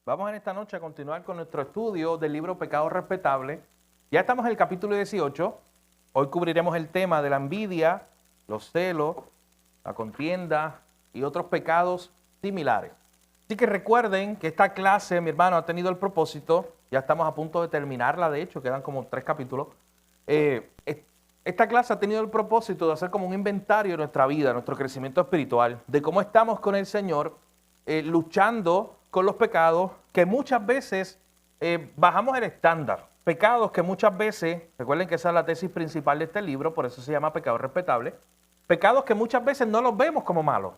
Vamos en esta noche a continuar con nuestro estudio del libro Pecado Respetable. Ya estamos en el capítulo 18. Hoy cubriremos el tema de la envidia, los celos, la contienda y otros pecados similares. Así que recuerden que esta clase, mi hermano, ha tenido el propósito, ya estamos a punto de terminarla, de hecho, quedan como 3 capítulos. Esta clase ha tenido el propósito de hacer como un inventario de nuestra vida, nuestro crecimiento espiritual, de cómo estamos con el Señor, luchando con los pecados que muchas veces bajamos el estándar. Pecados que muchas veces, recuerden que esa es la tesis principal de este libro, por eso se llama Pecado Respetable. Pecados que muchas veces no los vemos como malos.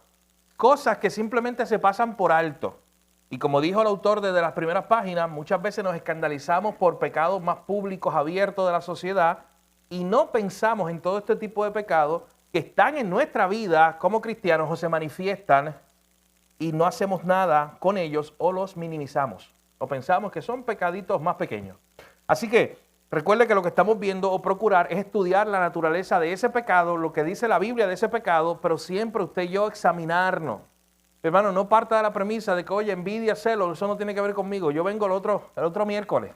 Cosas que simplemente se pasan por alto. Y como dijo el autor desde las primeras páginas, muchas veces nos escandalizamos por pecados más públicos, abiertos de la sociedad, y no pensamos en todo este tipo de pecados que están en nuestra vida como cristianos o se manifiestan y no hacemos nada con ellos o los minimizamos o pensamos que son pecaditos más pequeños. Así que recuerde que lo que estamos viendo o procurar es estudiar la naturaleza de ese pecado, lo que dice la Biblia de ese pecado, pero siempre usted y yo examinarnos. Hermano, no parta de la premisa de que, oye, envidia, celo, eso no tiene que ver conmigo. Yo vengo el otro miércoles,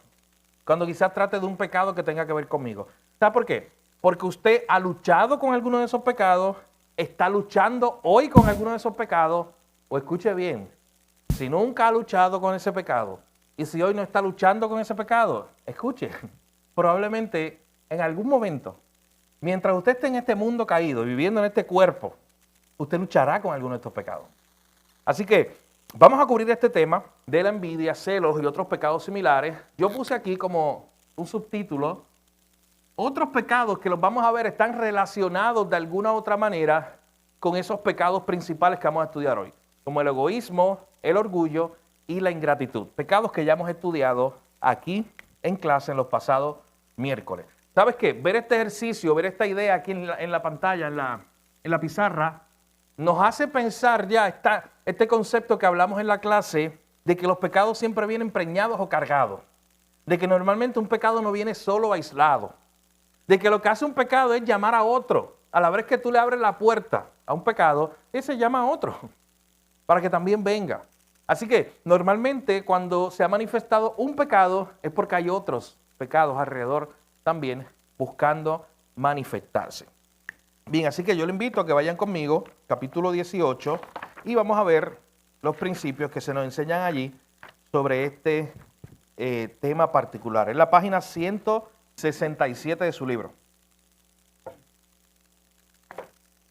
cuando quizás trate de un pecado que tenga que ver conmigo. ¿Sabe por qué? Porque usted ha luchado con alguno de esos pecados, está luchando hoy con alguno de esos pecados, o escuche bien, si nunca ha luchado con ese pecado, y si hoy no está luchando con ese pecado, escuche, probablemente en algún momento, mientras usted esté en este mundo caído, viviendo en este cuerpo, usted luchará con alguno de estos pecados. Así que vamos a cubrir este tema de la envidia, celos y otros pecados similares. Yo puse aquí como un subtítulo, otros pecados que los vamos a ver están relacionados de alguna u otra manera con esos pecados principales que vamos a estudiar hoy, como el egoísmo, el orgullo y la ingratitud. Pecados que ya hemos estudiado aquí en clase en los pasados miércoles. ¿Sabes qué? Ver este ejercicio, ver esta idea aquí en la pantalla, en la pizarra, nos hace pensar ya este concepto que hablamos en la clase de que los pecados siempre vienen preñados o cargados. De que normalmente un pecado no viene solo aislado. De que lo que hace un pecado es llamar a otro. A la vez que tú le abres la puerta a un pecado, ese llama a otro para que también venga. Así que normalmente cuando se ha manifestado un pecado es porque hay otros pecados alrededor también buscando manifestarse. Bien, así que yo le invito a que vayan conmigo, capítulo 18, y vamos a ver los principios que se nos enseñan allí sobre este tema particular. Es la página 167 de su libro.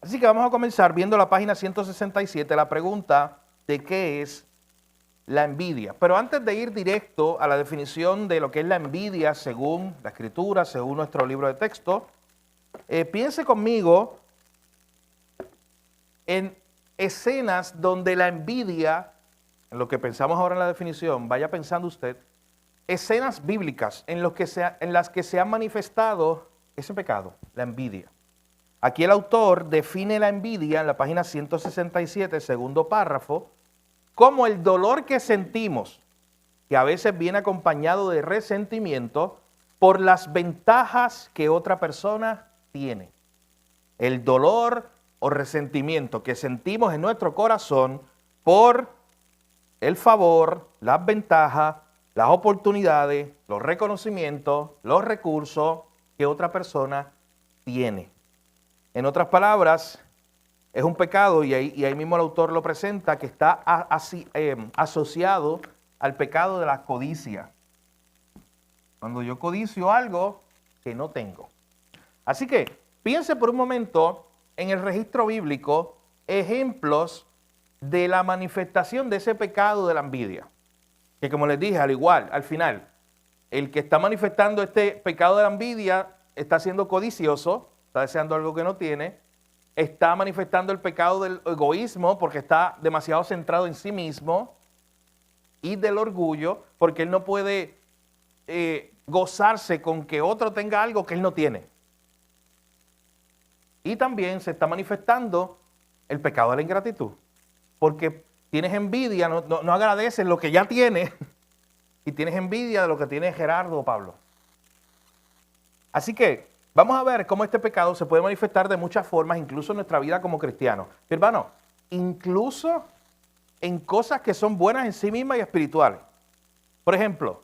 Así que vamos a comenzar viendo la página 167, la pregunta de qué es la envidia. Pero antes de ir directo a la definición de lo que es la envidia según la Escritura, según nuestro libro de texto, piense conmigo en escenas donde la envidia, en lo que pensamos ahora en la definición, vaya pensando usted, escenas bíblicas en las que se ha manifestado ese pecado, la envidia. Aquí el autor define la envidia en la página 167, segundo párrafo, como el dolor que sentimos, que a veces viene acompañado de resentimiento por las ventajas que otra persona tiene. El dolor o resentimiento que sentimos en nuestro corazón por el favor, las ventajas, las oportunidades, los reconocimientos, los recursos que otra persona tiene. En otras palabras, es un pecado, y ahí mismo el autor lo presenta, que está asociado al pecado de la codicia. Cuando yo codicio algo que no tengo. Así que piense por un momento en el registro bíblico ejemplos de la manifestación de ese pecado de la envidia. Que como les dije, al final, el que está manifestando este pecado de la envidia está siendo codicioso, está deseando algo que no tiene, está manifestando el pecado del egoísmo porque está demasiado centrado en sí mismo, y del orgullo porque él no puede gozarse con que otro tenga algo que él no tiene. Y también se está manifestando el pecado de la ingratitud, porque tienes envidia, no agradeces lo que ya tienes, y tienes envidia de lo que tiene Gerardo o Pablo. Así que vamos a ver cómo este pecado se puede manifestar de muchas formas, incluso en nuestra vida como cristianos. Hermano, incluso en cosas que son buenas en sí mismas y espirituales. Por ejemplo,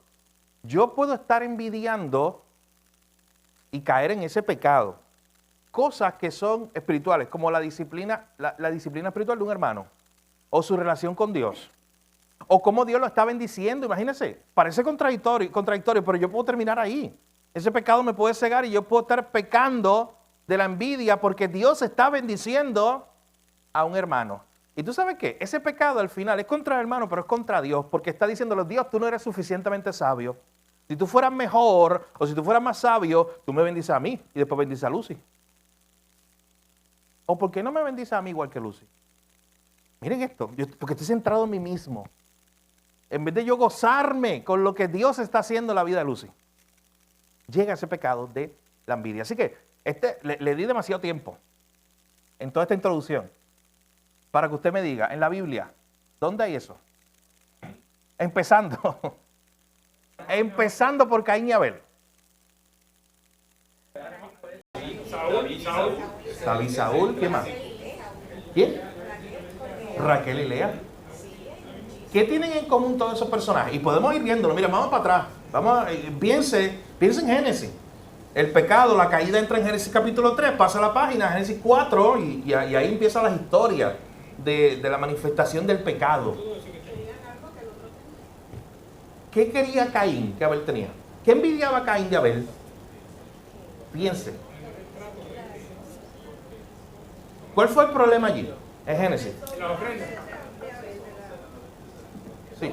yo puedo estar envidiando y caer en ese pecado. Cosas que son espirituales, como la disciplina espiritual de un hermano, o su relación con Dios, o cómo Dios lo está bendiciendo. Imagínense, parece contradictorio, pero yo puedo terminar ahí. Ese pecado me puede cegar y yo puedo estar pecando de la envidia porque Dios está bendiciendo a un hermano. Y tú sabes qué, ese pecado al final es contra el hermano, pero es contra Dios, porque está diciéndole: Dios, tú no eres suficientemente sabio. Si tú fueras mejor o si tú fueras más sabio, tú me bendices a mí y después bendices a Lucy. ¿O por qué no me bendices a mí igual que Lucy? Miren esto, porque estoy centrado en mí mismo. En vez de yo gozarme con lo que Dios está haciendo en la vida de Lucy, llega ese pecado de la envidia. Así que le di demasiado tiempo en toda esta introducción para que usted me diga, en la Biblia, ¿dónde hay eso? Empezando por Caín y Abel. Saúl, ¿qué más? ¿Quién? Raquel y Lea. ¿Qué tienen en común todos esos personajes? Y podemos ir viéndolo. Mira, vamos para atrás. Piense en Génesis. El pecado, la caída entra en Génesis capítulo 3, pasa la página, Génesis 4, y ahí empieza la historia de la manifestación del pecado. ¿Qué quería Caín que Abel tenía? ¿Qué envidiaba Caín de Abel? Piense. ¿Cuál fue el problema allí en Génesis? La ofrenda. Sí.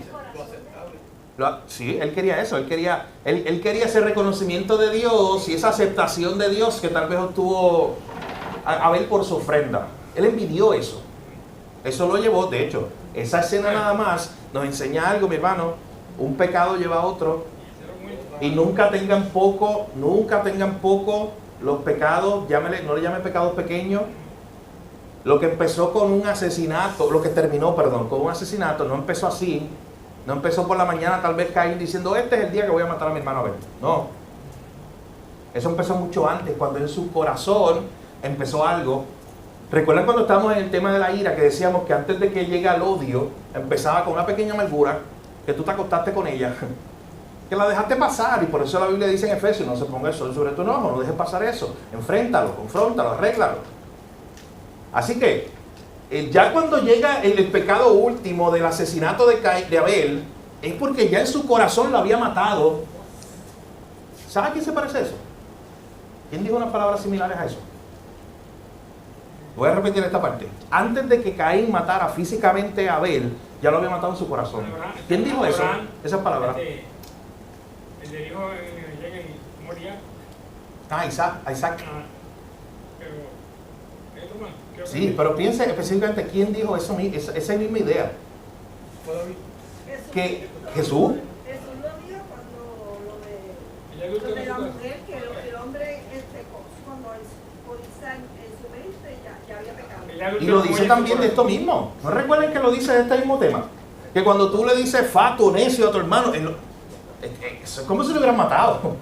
Sí, él quería eso, él quería ese reconocimiento de Dios y esa aceptación de Dios que tal vez obtuvo Abel por su ofrenda. Él envidió eso. Eso lo llevó, de hecho, esa escena nada más nos enseña algo, mi hermano. Un pecado lleva a otro. Y nunca tengan poco los pecados, no le llamen pecados pequeños. Lo que empezó con un asesinato, lo que terminó, con un asesinato, no empezó así. No empezó por la mañana tal vez Caín diciendo: este es el día que voy a matar a mi hermano Abel. No. Eso empezó mucho antes, cuando en su corazón empezó algo. ¿Recuerdan cuando estábamos en el tema de la ira, que decíamos que antes de que llegue al odio, empezaba con una pequeña amargura, que tú te acostaste con ella, que la dejaste pasar? Y por eso la Biblia dice en Efesios: no se ponga el sol sobre tu enojo, no dejes pasar eso. Enfréntalo, confróntalo, arréglalo. Así que, ya cuando llega el pecado último del asesinato de Abel, es porque ya en su corazón lo había matado. ¿Sabe a quién se parece eso? ¿Quién dijo unas palabras similares a eso? Voy a repetir esta parte. Antes de que Caín matara físicamente a Abel, ya lo había matado en su corazón. ¿Quién dijo eso? Esas palabras. El de hijo en Moria. Isaac. Sí, pero piense específicamente quién dijo esa misma idea. Que Jesús. Jesús lo dijo cuando lo de la mujer, que el hombre cuando codicia en su mente ya había pecado. Y lo dice también de esto mismo. ¿No recuerden que lo dice de este mismo tema? Que cuando tú le dices fato, necio a tu hermano, es como si lo hubieran matado.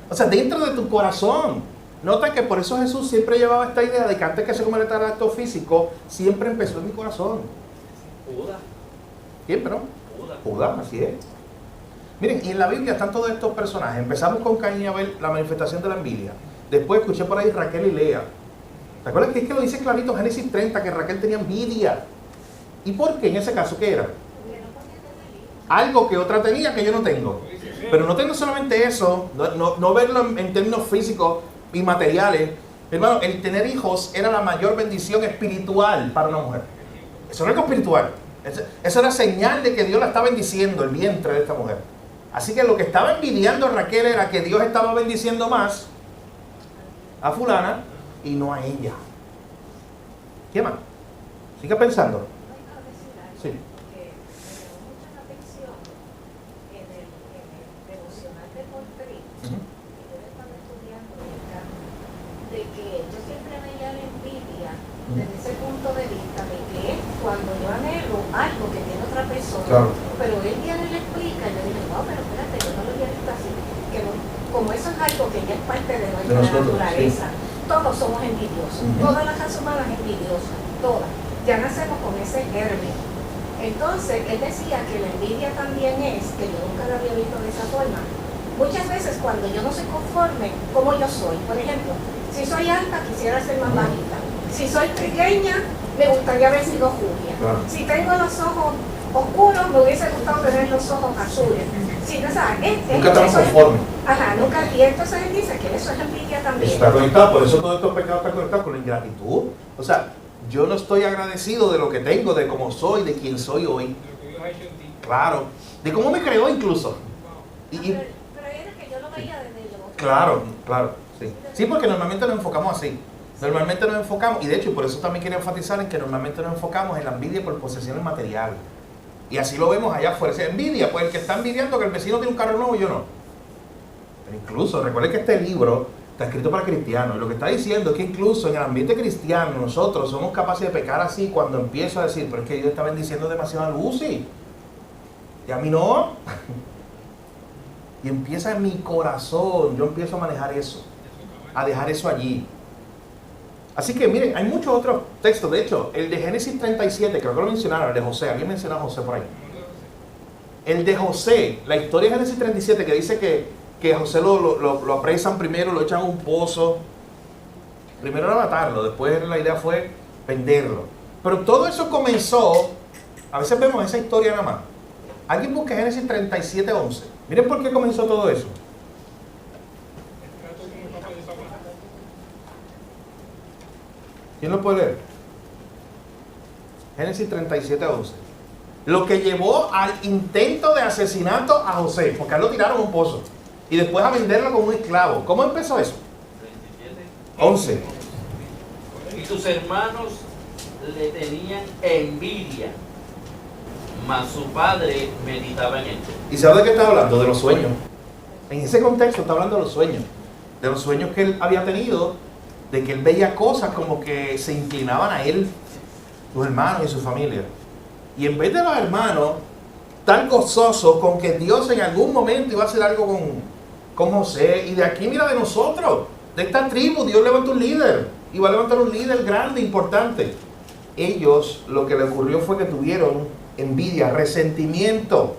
O sea, dentro de tu corazón. Nota que por eso Jesús siempre llevaba esta idea de que antes que se cometiera el acto físico, siempre empezó en mi corazón. Judas. ¿Quién, perdón? Judas, así es. Miren, y en la Biblia están todos estos personajes. Empezamos con Caín y Abel, la manifestación de la envidia. Después escuché por ahí Raquel y Lea. ¿Te acuerdas que es que lo dice clarito Génesis 30, que Raquel tenía envidia? ¿Y por qué en ese caso qué era? Algo que otra tenía que yo no tengo. Pero no tengo solamente eso, no verlo en términos físicos y materiales. Hermano, el tener hijos era la mayor bendición espiritual para una mujer. Eso no es algo espiritual. Eso era señal de que Dios la estaba bendiciendo, el vientre de esta mujer. Así que lo que estaba envidiando Raquel era que Dios estaba bendiciendo más a fulana y no a ella. ¿Qué más? Siga pensando. Sí. Desde ese punto de vista de que cuando yo anhelo algo que tiene otra persona, claro, pero él viene y le explica, y yo digo: no, pero espérate, yo no lo había visto así, que no, como eso es algo que ya es parte de nuestra naturaleza, sí. Todos somos envidiosos, toda la raza humana es envidiosa, todas, ya nacemos con ese germen Entonces, él decía que la envidia también es, que yo nunca lo había visto de esa forma. Muchas veces cuando yo no soy conforme, como yo soy, por ejemplo, si soy alta, quisiera ser más bajita. Si soy pequeña, me gustaría haber sido Julia. Claro. Si tengo los ojos oscuros, me hubiese gustado tener los ojos azules. Si no sabes, Nunca estamos conformes. Ajá, nunca. Y entonces él dice que eso es envidia también. Eso está conectado, por eso todos estos pecados están conectados con la ingratitud. O sea, yo no estoy agradecido de lo que tengo, de cómo soy, de quién soy hoy. Lo que Dios ha hecho en ti. Claro, de cómo me creó incluso. Y, Pero era que yo lo veía desde yo. claro, sí. Sí, porque normalmente nos enfocamos así. Normalmente nos enfocamos, y de hecho, por eso también quiero enfatizar en que normalmente nos enfocamos en la envidia por posesiones materiales. Y así lo vemos allá afuera. Esa envidia, pues el que está envidiando que el vecino tiene un carro nuevo, yo no. Pero incluso, recuerden que este libro está escrito para cristianos. Y lo que está diciendo es que incluso en el ambiente cristiano nosotros somos capaces de pecar así cuando empiezo a decir, pero es que Dios está bendiciendo demasiado a Lucy. Y a mí no. Y empieza en mi corazón, yo empiezo a manejar eso, a dejar eso allí. Así que miren, hay muchos otros textos. De hecho, el de Génesis 37, creo que lo mencionaron, el de José. ¿Alguien mencionó a José por ahí? El de José, la historia de Génesis 37 que dice que José lo apresan primero, lo echan a un pozo. Primero era matarlo, después la idea fue venderlo. Pero todo eso comenzó, a veces vemos esa historia nada más. Alguien busque Génesis 37:11. Miren por qué comenzó todo eso. El trato con el papá de papá. ¿Quién lo puede leer? Génesis 37:11. Lo que llevó al intento de asesinato a José, porque a él lo tiraron a un pozo, y después a venderlo como un esclavo. ¿Cómo empezó eso? 11. Y sus hermanos le tenían envidia, mas su padre meditaba en esto. ¿Y sabe de qué está hablando? De los sueños. En ese contexto está hablando de los sueños. De los sueños que él había tenido, de que él veía cosas como que se inclinaban a él, sus hermanos y su familia. Y en vez de los hermanos tan gozosos con que Dios en algún momento iba a hacer algo con José, y de aquí mira de nosotros, de esta tribu, Dios levantó un líder, y va a levantar un líder grande, importante. Ellos, lo que le ocurrió fue que tuvieron envidia, resentimiento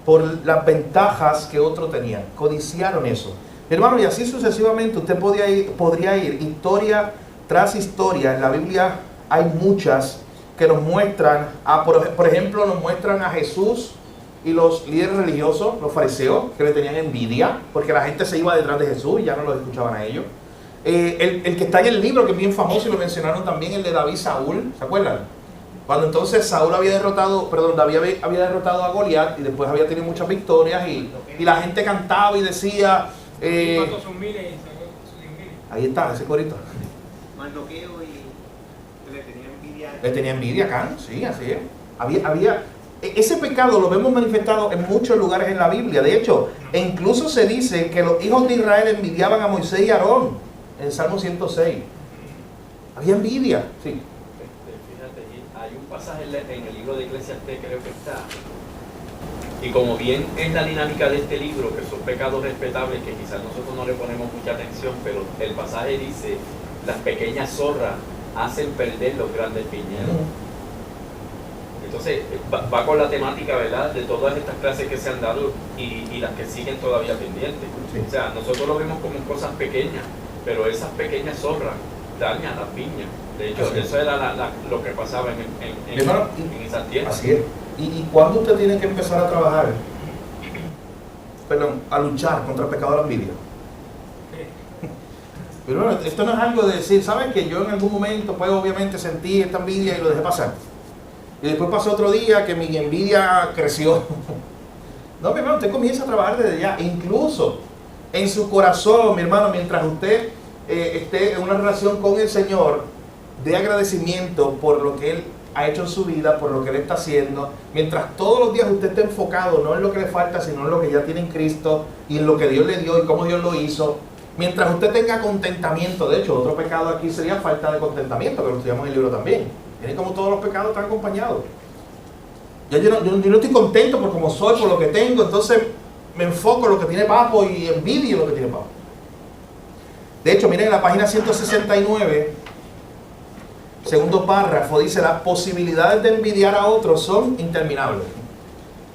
por las ventajas que otros tenían, codiciaron eso. Hermano, y así sucesivamente usted podría ir historia tras historia. En la Biblia hay muchas que nos muestran, por ejemplo, nos muestran a Jesús y los líderes religiosos, los fariseos, que le tenían envidia, porque la gente se iba detrás de Jesús y ya no los escuchaban a ellos. El que está en el libro, que es bien famoso y lo mencionaron también, el de David y Saúl, ¿se acuerdan? Cuando entonces David había derrotado a Goliat y después había tenido muchas victorias y la gente cantaba y decía... ¿Cuántos son miles y sus 10,000? Ahí está, ese corito. Mardoqueo y le tenía envidia. Le tenía envidia a Can, sí, así es. Ese pecado lo vemos manifestado en muchos lugares en la Biblia. De hecho, incluso se dice que los hijos de Israel envidiaban a Moisés y a Aarón, en Salmo 106. Había envidia, sí. Fíjate, hay un pasaje en el libro de Eclesiastés, creo que está. Y como bien es la dinámica de este libro, que son pecados respetables, que quizás nosotros no le ponemos mucha atención, pero el pasaje dice, las pequeñas zorras hacen perder los grandes viñedos. Entonces, va con la temática, ¿verdad?, de todas estas clases que se han dado y las que siguen todavía pendientes. Sí. O sea, nosotros lo vemos como cosas pequeñas, pero esas pequeñas zorras dañan las viñas. De hecho, Así es. eso era lo que pasaba en esas tierras. Así es. ¿Y cuándo usted tiene que empezar a trabajar? Perdón, a luchar contra el pecado de la envidia. Pero bueno, esto no es algo de decir, ¿sabes? Que yo en algún momento, pues obviamente sentí esta envidia y lo dejé pasar. Y después pasó otro día que mi envidia creció. No, mi hermano, usted comienza a trabajar desde ya. Incluso en su corazón, mi hermano, mientras usted esté en una relación con el Señor, de agradecimiento por lo que Él ha hecho en su vida, por lo que Él está haciendo. Mientras todos los días usted esté enfocado, no en lo que le falta, sino en lo que ya tiene en Cristo y en lo que Dios le dio y cómo Dios lo hizo. Mientras usted tenga contentamiento, de hecho, otro pecado aquí sería falta de contentamiento, que lo estudiamos en el libro también. Miren cómo todos los pecados están acompañados. Yo no estoy contento por cómo soy, por lo que tengo, entonces me enfoco en lo que tiene Papo y envidio lo que tiene Papo. De hecho, miren en la página 169, segundo párrafo, dice: las posibilidades de envidiar a otros son interminables.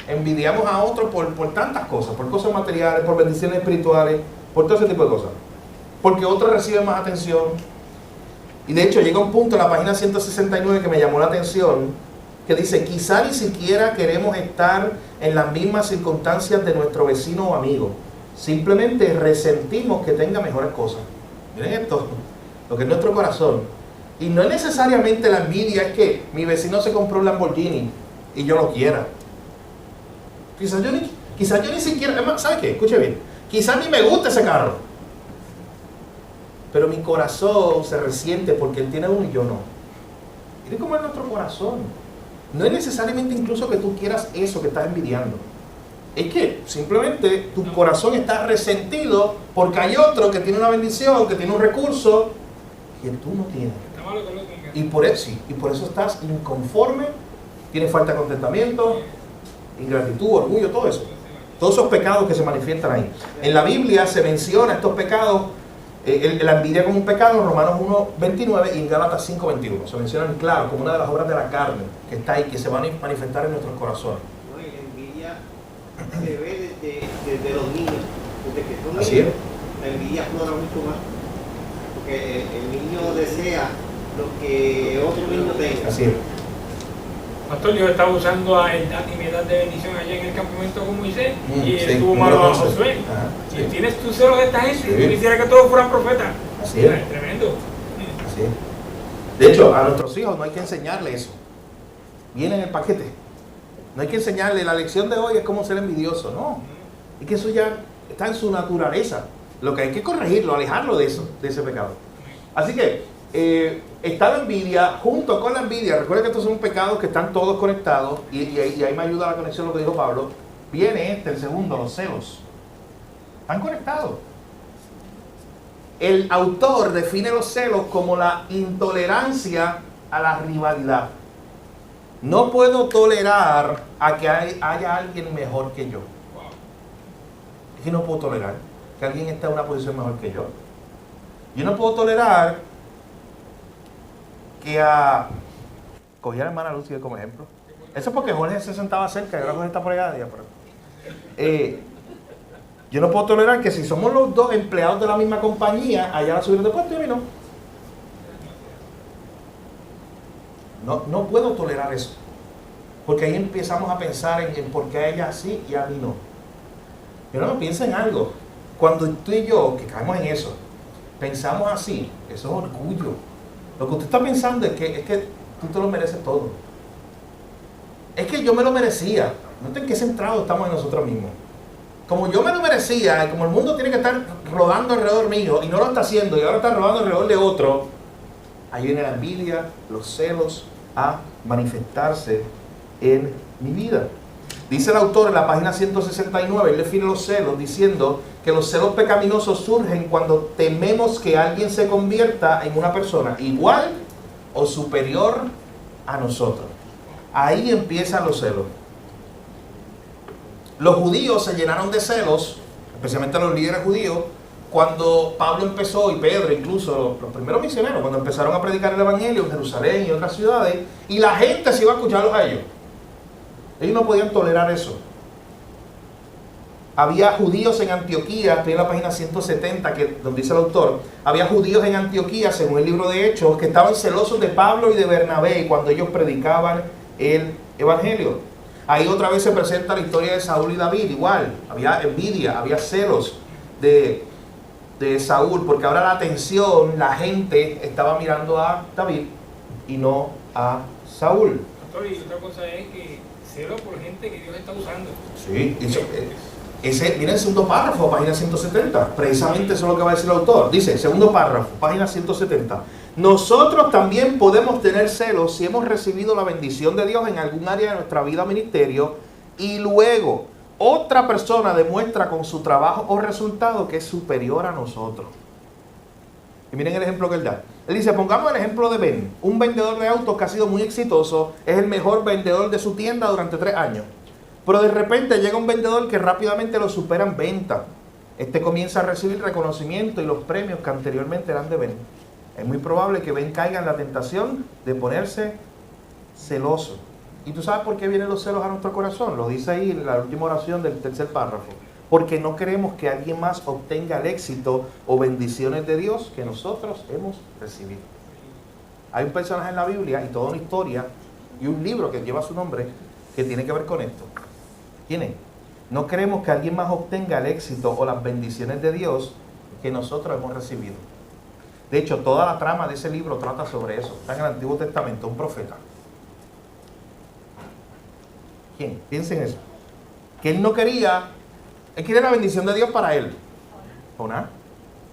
Envidiamos a otros por tantas cosas, por cosas materiales, por bendiciones espirituales, por todo ese tipo de cosas. Porque otros reciben más atención. Y de hecho llega un punto en la página 169 que me llamó la atención, que dice: quizá ni siquiera queremos estar en las mismas circunstancias de nuestro vecino o amigo. Simplemente resentimos que tenga mejores cosas. Miren esto, lo que es nuestro corazón. Y no es necesariamente la envidia, es que mi vecino se compró un Lamborghini y yo lo quiera. Quizás yo ni siquiera, ¿sabe qué? Escuche bien. Quizás ni me gusta ese carro. Pero mi corazón se resiente porque él tiene uno y yo no. Miren cómo es nuestro corazón. No es necesariamente incluso que tú quieras eso que estás envidiando. Es que simplemente tu corazón está resentido porque hay otro que tiene una bendición, que tiene un recurso que tú no tienes. Y por eso estás inconforme, tienes falta de contentamiento, ingratitud, orgullo, todo eso. Todos esos pecados que se manifiestan ahí. En la Biblia se menciona estos pecados, la envidia como un pecado en Romanos 1:29 y en Gálatas 5:21. Se mencionan claro como una de las obras de la carne que está ahí, que se van a manifestar en nuestros corazones. No, y la envidia se ve desde los niños, desde que son Así niños. es. La envidia flora mucho más, porque el niño desea lo que otro niño tenga. Así es. Pastor, yo estaba usando a edad y mi edad de bendición allá en el campamento con Moisés y Sí, estuvo número malo a 11. Josué. Ajá, sí. Y tienes tus celos de esta gente, Sí. y tú quisieras que todos fueran profetas. Así es. Es tremendo. Así es. De hecho, a nuestros hijos no hay que enseñarle eso. Viene en el paquete. No hay que enseñarle, la lección de hoy es cómo ser envidioso. No. Es que eso ya está en su naturaleza. Lo que hay que corregirlo, alejarlo de eso, de ese pecado. Así que está la envidia, junto con la envidia, recuerden que estos son pecados que están todos conectados, y ahí me ayuda la conexión lo que dijo Pablo. Viene el segundo, los celos. Están conectados. El autor define los celos como la intolerancia a la rivalidad. No puedo tolerar a que haya alguien mejor que yo. Es que no puedo tolerar que alguien esté en una posición mejor que yo. Yo no puedo tolerar que cogí a la hermana Lucy como ejemplo. Eso es porque Jorge se sentaba cerca y ahora Jorge está por allá. Yo no puedo tolerar que si somos los dos empleados de la misma compañía, allá la subieron de puesto y a mí no. No puedo tolerar eso. Porque ahí empezamos a pensar en por qué a ella sí y a mí no. Pero no, piensa en algo. Cuando tú y yo, que caemos en eso, pensamos así, eso es orgullo. Lo que usted está pensando es que tú te lo mereces todo. Es que yo me lo merecía. No sé en qué centrado estamos en nosotros mismos. Como yo me lo merecía, como el mundo tiene que estar rodando alrededor mío y no lo está haciendo y ahora está rodando alrededor de otro, ahí viene la envidia, los celos a manifestarse en mi vida. Dice el autor en la página 169, él define los celos diciendo que los celos pecaminosos surgen cuando tememos que alguien se convierta en una persona igual o superior a nosotros. Ahí empiezan los celos. Los judíos se llenaron de celos, especialmente los líderes judíos, cuando Pablo empezó, y Pedro incluso, los primeros misioneros, cuando empezaron a predicar el evangelio en Jerusalén y otras ciudades, y la gente se iba a escucharlos a ellos. Ellos no podían tolerar eso. Había judíos en Antioquía, estoy en la página 170, donde dice el autor, había judíos en Antioquía, según el libro de Hechos, que estaban celosos de Pablo y de Bernabé cuando ellos predicaban el evangelio. Ahí otra vez se presenta la historia de Saúl y David, igual, había envidia, había celos de Saúl, porque ahora la atención, la gente estaba mirando a David y no a Saúl. Pastor, y otra cosa es que celo por gente que Dios está usando. Sí, miren el segundo párrafo, página 170, precisamente eso es lo que va a decir el autor. Dice, segundo párrafo, página 170. Nosotros también podemos tener celos si hemos recibido la bendición de Dios en algún área de nuestra vida o ministerio y luego otra persona demuestra con su trabajo o resultado que es superior a nosotros. Y miren el ejemplo que él da. Él dice, pongamos el ejemplo de Ben, un vendedor de autos que ha sido muy exitoso, es el mejor vendedor de su tienda durante 3 años. Pero de repente llega un vendedor que rápidamente lo supera en venta. Este comienza a recibir reconocimiento y los premios que anteriormente eran de Ben. es muy probable que Ben caiga en la tentación de ponerse celoso. ¿Y tú sabes por qué vienen los celos a nuestro corazón? Lo dice ahí en la última oración del tercer párrafo. Porque no queremos que alguien más obtenga el éxito o bendiciones de Dios que nosotros hemos recibido. Hay un personaje en la Biblia y toda una historia y un libro que lleva su nombre que tiene que ver con esto. ¿Quién es? No queremos que alguien más obtenga el éxito o las bendiciones de Dios que nosotros hemos recibido. De hecho, toda la trama de ese libro trata sobre eso. Está en el Antiguo Testamento, un profeta. ¿Quién? Piensen en eso. Que él quería la bendición de Dios para él. Jonás.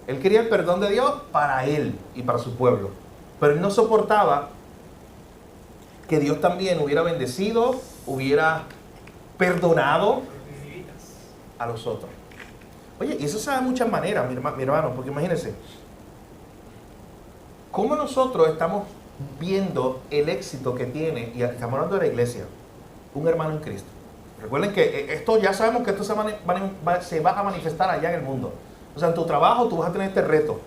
Él quería el perdón de Dios para él y para su pueblo. Pero él no soportaba que Dios también hubiera bendecido, hubiera perdonado a los otros. Oye, y eso se da de muchas maneras, mi hermano, porque imagínense, ¿cómo nosotros estamos viendo el éxito que tiene, y estamos hablando de la iglesia, un hermano en Cristo? Recuerden que esto ya sabemos que esto se va a manifestar allá en el mundo. O sea, en tu trabajo tú vas a tener este reto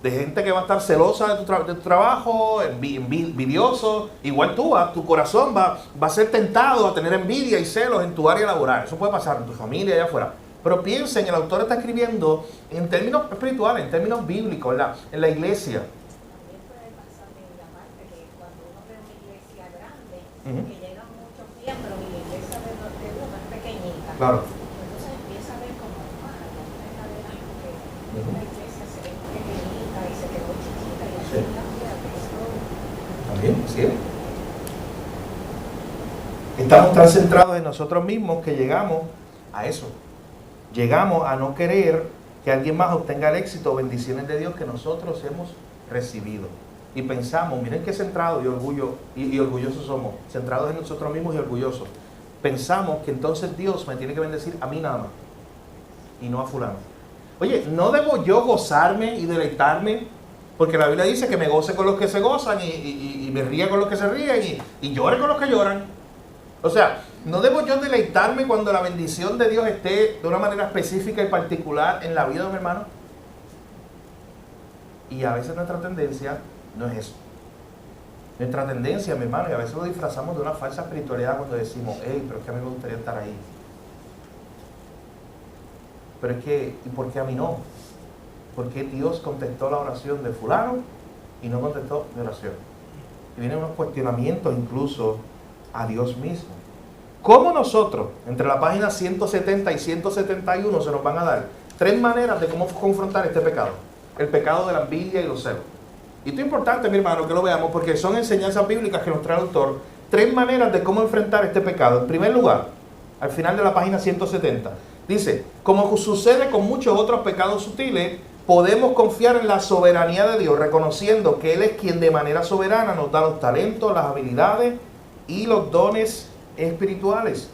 de gente que va a estar celosa de tu trabajo, envidioso. Igual tu corazón va a ser tentado a tener envidia y celos en tu área laboral. Eso puede pasar en tu familia, allá afuera. Pero piensen, el autor está escribiendo en términos espirituales, en términos bíblicos, en la iglesia. También puede pasar en la parte que cuando uno ve una iglesia grande, que llegan muchos miembros y la iglesia de uno es pequeñita. Claro. Entonces empieza a ver como, deja de ver que una iglesia se ve pequeñita y se quedó chiquita y así cambia esto. También, sí. Estamos tan centrados en nosotros mismos que llegamos a eso. Llegamos a no querer que alguien más obtenga el éxito o bendiciones de Dios que nosotros hemos recibido. Y pensamos, miren qué centrados y orgullosos somos, centrados en nosotros mismos y orgullosos. Pensamos que entonces Dios me tiene que bendecir a mí nada más y no a fulano. Oye, ¿no debo yo gozarme y deleitarme? Porque la Biblia dice que me goce con los que se gozan y me ría con los que se ríen y llore con los que lloran. O sea, ¿no debo yo deleitarme cuando la bendición de Dios esté de una manera específica y particular en la vida de mi hermano? Y a veces nuestra tendencia no es eso. Nuestra tendencia, mi hermano, y a veces lo disfrazamos de una falsa espiritualidad cuando decimos, hey, pero es que a mí me gustaría estar ahí. Pero es que, ¿y por qué a mí no? ¿Por qué Dios contestó la oración de fulano y no contestó mi oración? Y vienen unos cuestionamientos incluso a Dios mismo. ¿Cómo nosotros, entre la página 170 y 171, se nos van a dar 3 maneras de cómo confrontar este pecado? El pecado de la envidia y los celos. Y esto es importante, mi hermano, que lo veamos, porque son enseñanzas bíblicas que nos trae el autor. 3 maneras de cómo enfrentar este pecado. En primer lugar, al final de la página 170, dice, como sucede con muchos otros pecados sutiles, podemos confiar en la soberanía de Dios, reconociendo que Él es quien de manera soberana nos da los talentos, las habilidades y los dones espirituales.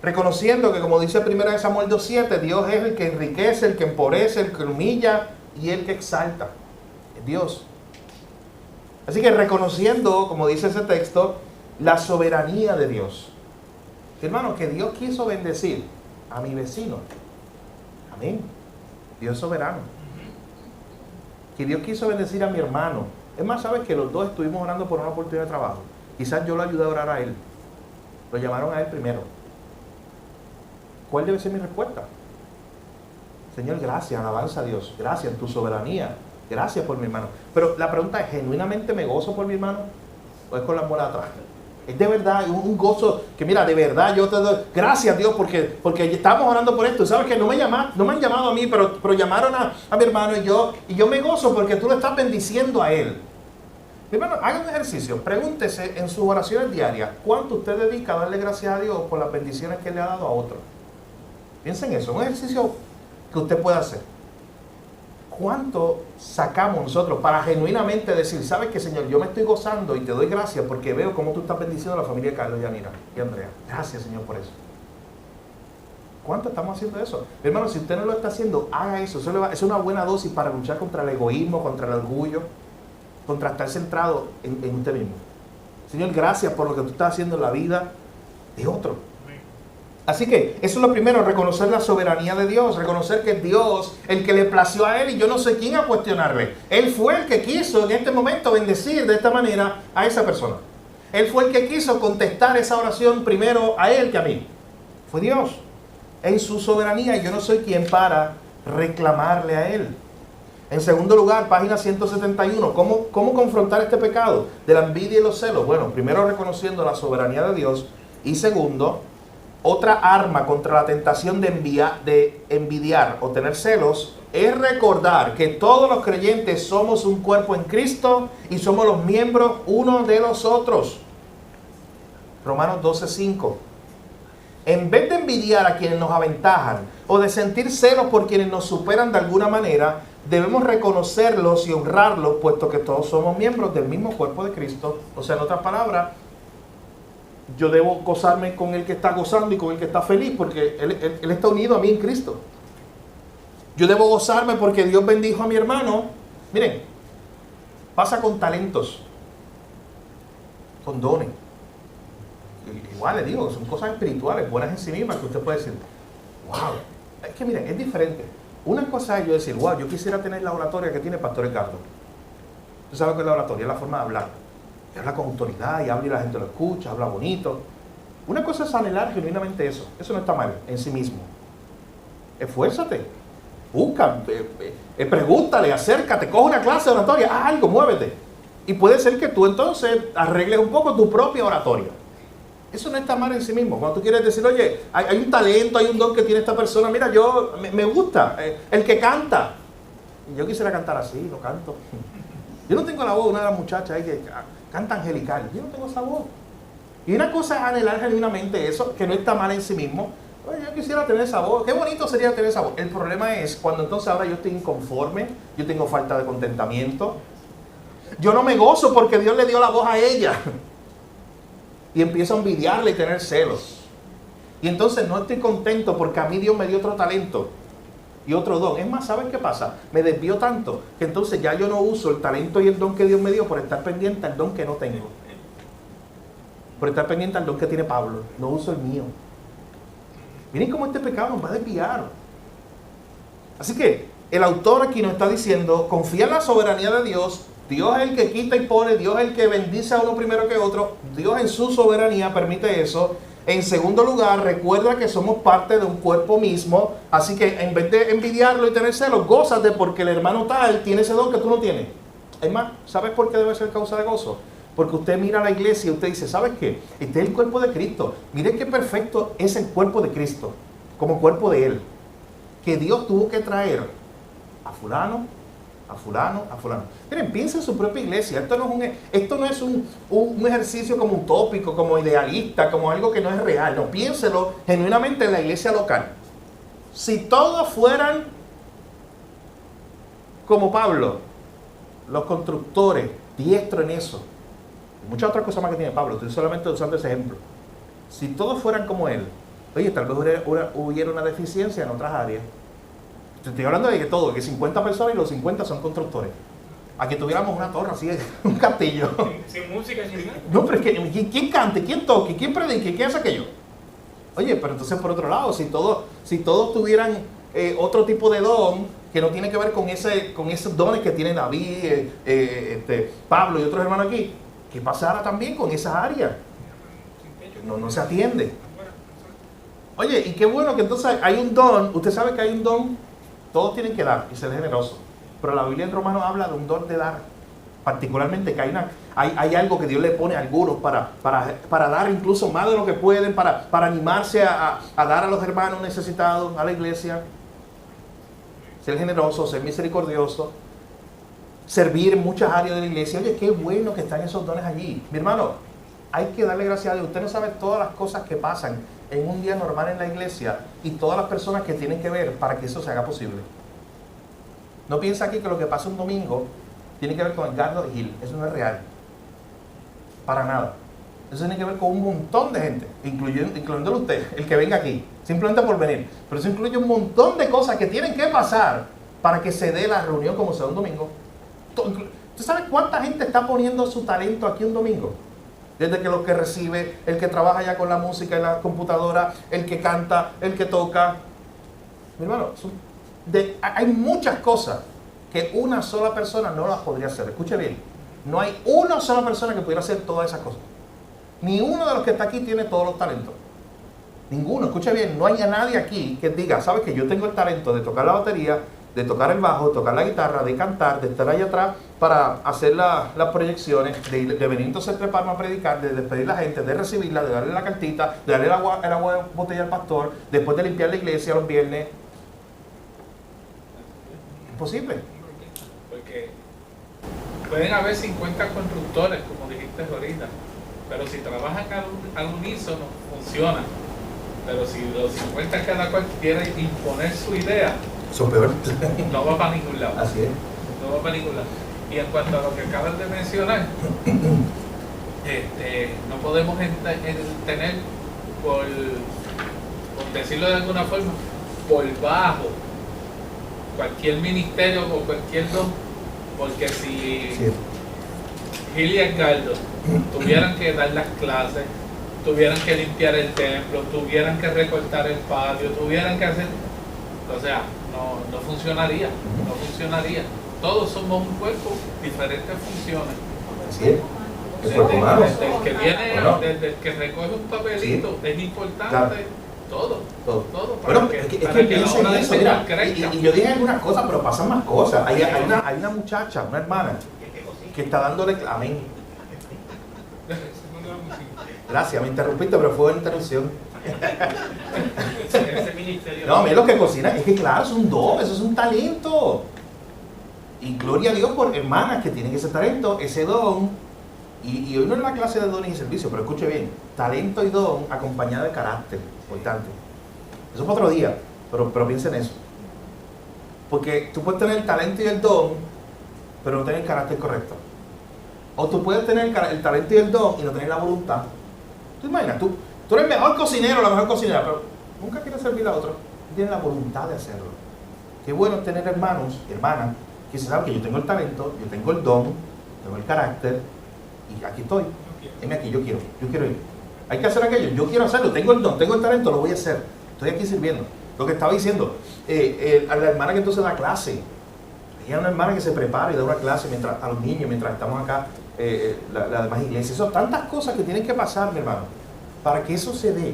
Reconociendo que, como dice 1 Samuel 2:7, Dios es el que enriquece, el que empobrece, el que humilla y el que exalta. Es Dios. Así que reconociendo, como dice ese texto, la soberanía de Dios. Hermano, que Dios quiso bendecir a mi vecino. Amén. Dios es soberano. Que Dios quiso bendecir a mi hermano. Es más, sabes que los dos estuvimos orando por una oportunidad de trabajo. Quizás yo lo ayudé a orar a él. Lo llamaron a él primero. ¿Cuál debe ser mi respuesta? Señor, gracias, alabanza a Dios. Gracias en tu soberanía. Gracias por mi hermano. Pero la pregunta es, ¿genuinamente me gozo por mi hermano? ¿O es con la muela atrás? Es de verdad, un gozo que mira, de verdad yo te doy gracias Dios porque estábamos orando por esto. Sabes que no me han llamado a mí, pero llamaron a mi hermano y yo me gozo porque tú lo estás bendiciendo a él. Mi hermano, haga un ejercicio, pregúntese en sus oraciones diarias, ¿cuánto usted dedica a darle gracias a Dios por las bendiciones que le ha dado a otros? Piensen en eso, un ejercicio que usted pueda hacer. ¿Cuánto sacamos nosotros para genuinamente decir, sabes que Señor, yo me estoy gozando y te doy gracias porque veo cómo tú estás bendiciendo a la familia de Carlos y Anira y Andrea? Gracias, Señor, por eso. ¿Cuánto estamos haciendo eso? Hermano, si usted no lo está haciendo, haga eso. Es una buena dosis para luchar contra el egoísmo, contra el orgullo, contra estar centrado en usted mismo. Señor, gracias por lo que tú estás haciendo en la vida de otro. Así que eso es lo primero, reconocer la soberanía de Dios, reconocer que es Dios el que le plació a Él y yo no sé quién a cuestionarle. Él fue el que quiso en este momento bendecir de esta manera a esa persona. Él fue el que quiso contestar esa oración primero a Él que a mí. Fue Dios en su soberanía y yo no soy quien para reclamarle a Él. En segundo lugar, página 171, ¿cómo confrontar este pecado de la envidia y los celos? Bueno, primero reconociendo la soberanía de Dios y segundo, otra arma contra la tentación de envidiar o tener celos es recordar que todos los creyentes somos un cuerpo en Cristo y somos los miembros unos de los otros. Romanos 12:5. En vez de envidiar a quienes nos aventajan o de sentir celos por quienes nos superan de alguna manera, debemos reconocerlos y honrarlos, puesto que todos somos miembros del mismo cuerpo de Cristo. O sea, en otras palabras, yo debo gozarme con el que está gozando y con el que está feliz, porque él está unido a mí en Cristo. Yo debo gozarme porque Dios bendijo a mi hermano. Miren, pasa con talentos, con dones. Igual le digo, son cosas espirituales, buenas en sí mismas, que usted puede decir, wow. Es que miren, es diferente. Una cosa es yo decir, wow, yo quisiera tener la oratoria que tiene el pastor Ricardo. ¿Tú sabes qué es la oratoria? Es la forma de hablar. Y habla con autoridad y habla y la gente lo escucha, habla bonito. Una cosa es anhelar genuinamente eso. Eso no está mal en sí mismo. Esfuérzate. Busca, pregúntale, acércate, coge una clase de oratoria, haz algo, muévete. Y puede ser que tú entonces arregles un poco tu propia oratoria. Eso no está mal en sí mismo. Cuando tú quieres decir, oye, hay un talento, hay un don que tiene esta persona, mira, me gusta, el que canta. Y yo quisiera cantar así, lo canto. Yo no tengo la voz de una de las muchachas ahí que canta angelical. Yo no tengo esa voz. Y una cosa es anhelar genuinamente eso, que no está mal en sí mismo. Oye, yo quisiera tener esa voz. Qué bonito sería tener esa voz. El problema es cuando entonces ahora yo estoy inconforme, yo tengo falta de contentamiento. Yo no me gozo porque Dios le dio la voz a ella. Y empiezo a envidiarle y tener celos. Y entonces no estoy contento porque a mí Dios me dio otro talento y otro don. Es más, ¿saben qué pasa? Me desvío tanto que entonces ya yo no uso el talento y el don que Dios me dio por estar pendiente al don que no tengo. Por estar pendiente al don que tiene Pablo. No uso el mío. Miren cómo este pecado nos va a desviar. Así que el autor aquí nos está diciendo, confía en la soberanía de Dios. Dios es el que quita y pone, Dios es el que bendice a uno primero que otro. Dios en su soberanía permite eso. En segundo lugar, recuerda que somos parte de un cuerpo mismo. Así que en vez de envidiarlo y tener celos, gózate porque el hermano tal tiene ese don que tú no tienes. Es más, ¿sabes por qué debe ser causa de gozo? Porque usted mira a la iglesia y usted dice, ¿sabes qué? Este es el cuerpo de Cristo. Mire qué perfecto es el cuerpo de Cristo, como cuerpo de Él. Que Dios tuvo que traer a fulano, a fulano, a fulano. Miren, piensa en su propia iglesia. Esto no es un ejercicio como utópico, como idealista, como algo que no es real. No, piénselo genuinamente en la iglesia local. Si todos fueran como Pablo, los constructores, diestros en eso, y muchas otras cosas más que tiene Pablo, estoy solamente usando ese ejemplo. Si todos fueran como él, oye, tal vez hubiera una deficiencia en otras áreas. Estoy hablando de que todo, que 50 personas y los 50 son constructores. Aquí tuviéramos una torre así, un castillo. Sin música, sin nada. No, pero es que ¿quién cante? ¿Quién toque? ¿Quién predique? ¿Quién hace aquello? Oye, pero entonces por otro lado, si todos tuvieran otro tipo de don que no tiene que ver con esos dones que tiene David, Pablo y otros hermanos aquí, ¿qué pasará también con esas áreas? No se atiende. Oye, y qué bueno que entonces hay un don. Usted sabe que hay un don. Todos tienen que dar y ser generosos. Pero la Biblia en Romanos habla de un don de dar. Particularmente que hay algo que Dios le pone a algunos para dar incluso más de lo que pueden, para animarse a dar a los hermanos necesitados, a la iglesia. Ser generoso, ser misericordioso. Servir en muchas áreas de la iglesia. Oye, qué bueno que están esos dones allí. Mi hermano, hay que darle gracias a Dios. Usted no sabe todas las cosas que pasan en un día normal en la iglesia y todas las personas que tienen que ver para que eso se haga posible. No piensa aquí que lo que pasa un domingo tiene que ver con el Gardo Hill. Eso no es real. Para nada. Eso tiene que ver con un montón de gente, incluyéndolo usted, el que venga aquí, simplemente por venir. Pero eso incluye un montón de cosas que tienen que pasar para que se dé la reunión como sea un domingo. ¿Usted sabe cuánta gente está poniendo su talento aquí un domingo? Desde que lo que recibe, el que trabaja ya con la música en la computadora, el que canta, el que toca. Mi hermano, hay muchas cosas que una sola persona no las podría hacer. Escuche bien, no hay una sola persona que pudiera hacer todas esas cosas. Ni uno de los que está aquí tiene todos los talentos. Ninguno, escuche bien, no hay a nadie aquí que diga, ¿sabes que yo tengo el talento de tocar la batería, de tocar el bajo, de tocar la guitarra, de cantar, de estar allá atrás para hacer las proyecciones, de venir entonces a treparme a predicar, de despedir a la gente, de recibirla, de darle la cartita, de darle el agua de botella al pastor, después de limpiar la iglesia los viernes? Imposible. Porque pueden haber 50 constructores, como dijiste ahorita, pero si trabajan al unísono, funciona. Pero si los 50 cada cual quiere imponer su idea, Son peor. no va para ningún lado. Así es. No va para ningún lado. Y en cuanto a lo que acabas de mencionar, no podemos tener, por decirlo de alguna forma, por bajo cualquier ministerio o cualquier don, porque si Sí. Gil y Edgardo tuvieran que dar las clases, tuvieran que limpiar el templo, tuvieran que recortar el patio, tuvieran que hacer, o sea, no funcionaría, no funcionaría. Todos somos un cuerpo, diferentes funciones. Así es. El cuerpo humano. Desde el que viene, Bueno. desde el que recoge un papelito, es importante. Claro. Todo Bueno, para que, es que para que la piensen obra en del eso, Señor mira, crezca. y yo dije algunas cosas, pero pasan más cosas. Hay una muchacha, una hermana, que está dándole, amén. Gracias, me interrumpiste, pero fue una interrupción. Ese ministerio. No, mira lo que cocina, es que claro, es un don, eso es un talento. Y gloria a Dios por hermanas que tienen ese talento, ese don. Y hoy no es la clase de dones y servicios, pero escuche bien, talento y don acompañado de carácter, importante. Eso es para otro día, pero piensen en eso. Porque tú puedes tener el talento y el don, pero no tener el carácter correcto. O tú puedes tener el talento y el don y no tener la voluntad. Tú imaginas, tú eres el mejor cocinero, la mejor cocinera, pero nunca quieres servir a otro. No tienes la voluntad de hacerlo. Qué bueno tener hermanos y hermanas que saben que yo tengo el talento, yo tengo el don, tengo el carácter, y aquí estoy. Heme aquí, yo quiero ir. Hay que hacer aquello, yo quiero hacerlo, tengo el don, tengo el talento, lo voy a hacer. Estoy aquí sirviendo. Lo que estaba diciendo, a la hermana que entonces da clase, ella es una hermana que se prepara y da una clase a los niños mientras estamos acá, la demás iglesia. Son tantas cosas que tienen que pasar, mi hermano, para que eso se dé.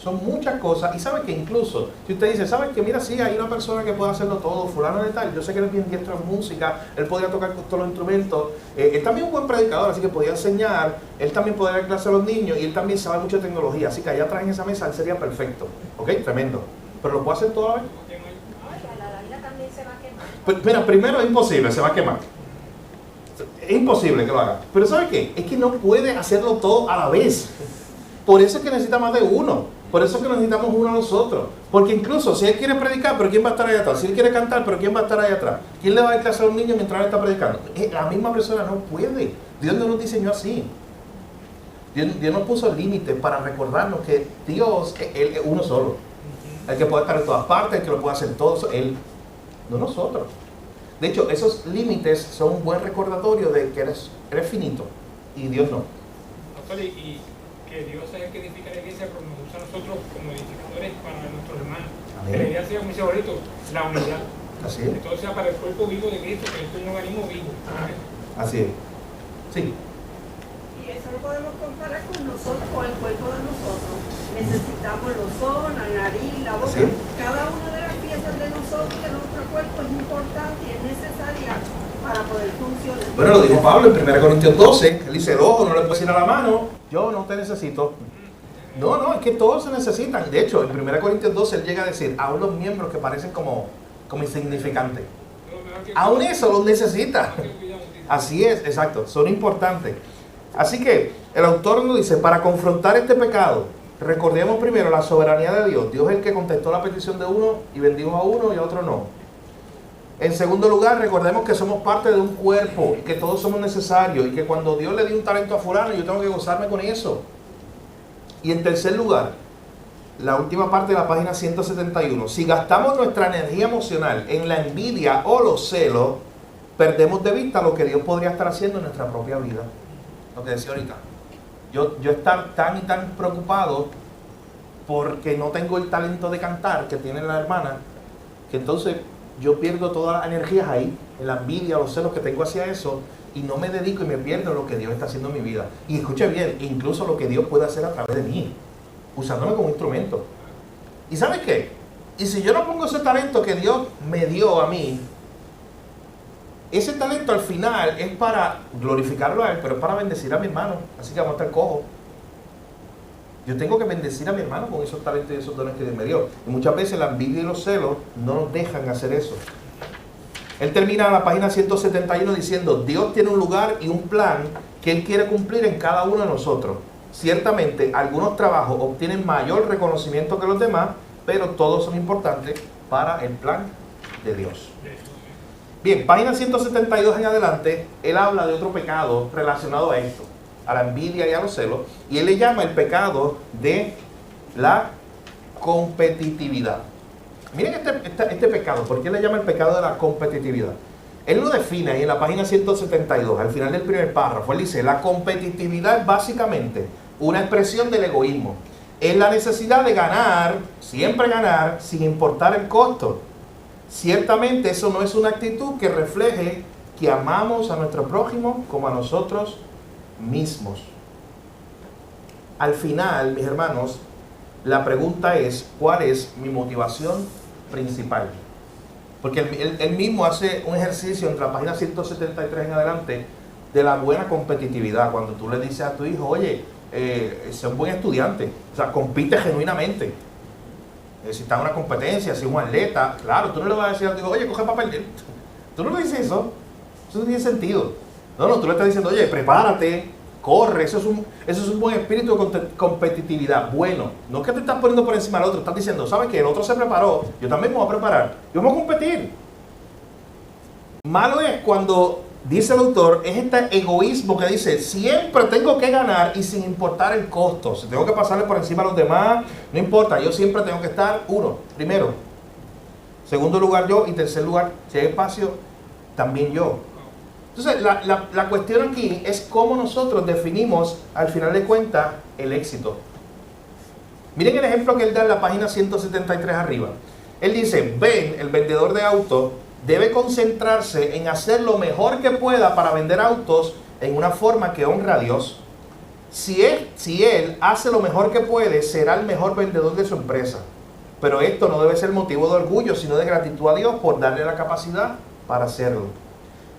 Son muchas cosas. Y sabe que incluso, si usted dice, ¿sabes que? Mira, sí, hay una persona que puede hacerlo todo, fulano de tal. Yo sé que él es bien diestro en música, él podría tocar con todos los instrumentos. Él también es un buen predicador, así que podría enseñar. Él también podría dar clase a los niños y él también sabe mucho de tecnología. Así que allá atrás en esa mesa él sería perfecto. ¿Ok? Tremendo. Pero lo puede hacer todo a la vez. La vida también se va a quemar. Pues, mira, primero es imposible, se va a quemar. Es imposible que lo haga. Pero ¿sabe qué? Es que no puede hacerlo todo a la vez. Por eso es que necesita más de uno. Por eso es que necesitamos uno a nosotros. Porque incluso si él quiere predicar, pero ¿quién va a estar allá atrás? Si él quiere cantar, pero ¿quién va a estar allá atrás? ¿Quién le va a dar clase a los niños mientras él está predicando? La misma persona no puede. Dios no nos diseñó así. Dios nos puso límites para recordarnos que Dios Él es uno solo. El que puede estar en todas partes, el que lo puede hacer todo, Él, no nosotros. De hecho, esos límites son un buen recordatorio de que eres finito y Dios no. Pastor, y que Dios es el que edifica la iglesia, pero nos usa a nosotros como edificadores para nuestros hermanos. Amén. Que la idea sea, muy favorito, la unidad. Así Que es. todo sea para el cuerpo vivo de Cristo, que esto es un organismo vivo. Así es. Sí. Y eso lo podemos comparar con nosotros, con el cuerpo de nosotros. Necesitamos los ojos, la nariz, la boca. Sí. Cada una de las piezas de nosotros, de nuestro cuerpo, es importante y es necesaria para poder funcionar. Bueno, lo dijo Pablo en 1 Corintios 12. Él dice, el ojo no le puede ir a la mano. Yo no te necesito. No, es que todos se necesitan. De hecho, en 1 Corintios 12 él llega a decir, aún los miembros que parecen como insignificantes. Aún eso los necesita. Así es, exacto, son importantes. Así que el autor nos dice, para confrontar este pecado, recordemos primero la soberanía de Dios. Dios es el que contestó la petición de uno y bendijo a uno y a otro no. En segundo lugar, recordemos que somos parte de un cuerpo y que todos somos necesarios y que cuando Dios le dio un talento a fulano, yo tengo que gozarme con eso. Y en tercer lugar, la última parte de la página 171, si gastamos nuestra energía emocional en la envidia o los celos, perdemos de vista lo que Dios podría estar haciendo en nuestra propia vida. lo que decía ahorita. Yo estar tan y tan preocupado porque no tengo el talento de cantar que tiene la hermana, que entonces yo pierdo todas las energías ahí, en la envidia, los celos que tengo hacia eso, y no me dedico y me pierdo en lo que Dios está haciendo en mi vida. Y escuche bien, incluso lo que Dios puede hacer a través de mí, usándome como instrumento. ¿Y sabes qué? Y si yo no pongo ese talento que Dios me dio a mí, ese talento al final es para glorificarlo a Él, pero es para bendecir a mi hermano. Así que vamos a estar cojo. Yo tengo que bendecir a mi hermano con esos talentos y esos dones que Dios me dio. Y muchas veces la envidia y los celos no nos dejan hacer eso. Él termina en la página 171 diciendo: Dios tiene un lugar y un plan que Él quiere cumplir en cada uno de nosotros. Ciertamente, algunos trabajos obtienen mayor reconocimiento que los demás, pero todos son importantes para el plan de Dios. Bien, página 172 en adelante, él habla de otro pecado relacionado a esto, a la envidia y a los celos, y él le llama el pecado de la competitividad. Miren este pecado, ¿por qué le llama el pecado de la competitividad? Él lo define ahí en la página 172, al final del primer párrafo. Él dice: la competitividad es básicamente una expresión del egoísmo. Es la necesidad de ganar, siempre ganar, sin importar el costo. Ciertamente eso no es una actitud que refleje que amamos a nuestro prójimo como a nosotros mismos. Al final, mis hermanos, la pregunta es: ¿cuál es mi motivación principal? Porque él mismo hace un ejercicio entre la página 173 en adelante de la buena competitividad. Cuando tú le dices a tu hijo: oye, sé un buen estudiante, o sea, compite genuinamente. Si está en una competencia, si es un atleta, claro, tú no le vas a decir a tu hijo: oye, coge para perder. Tú no le dices eso. Eso no tiene sentido. No, tú le estás diciendo: oye, prepárate, corre. Eso es un buen espíritu de competitividad. Bueno, no es que te estás poniendo por encima del otro, estás diciendo: ¿sabes qué? El otro se preparó, yo también me voy a preparar. Y vamos a competir. Malo es cuando, dice el autor, es este egoísmo que dice: siempre tengo que ganar y sin importar el costo. Si tengo que pasarle por encima a los demás, no importa, yo siempre tengo que estar primero. Segundo lugar yo, y tercer lugar, si hay espacio, también yo. Entonces, la cuestión aquí es cómo nosotros definimos, al final de cuentas, el éxito. Miren el ejemplo que él da en la página 173 arriba. Él dice: Ben, el vendedor de autos, debe concentrarse en hacer lo mejor que pueda para vender autos en una forma que honre a Dios. Si él hace lo mejor que puede, será el mejor vendedor de su empresa. Pero esto no debe ser motivo de orgullo, sino de gratitud a Dios por darle la capacidad para hacerlo.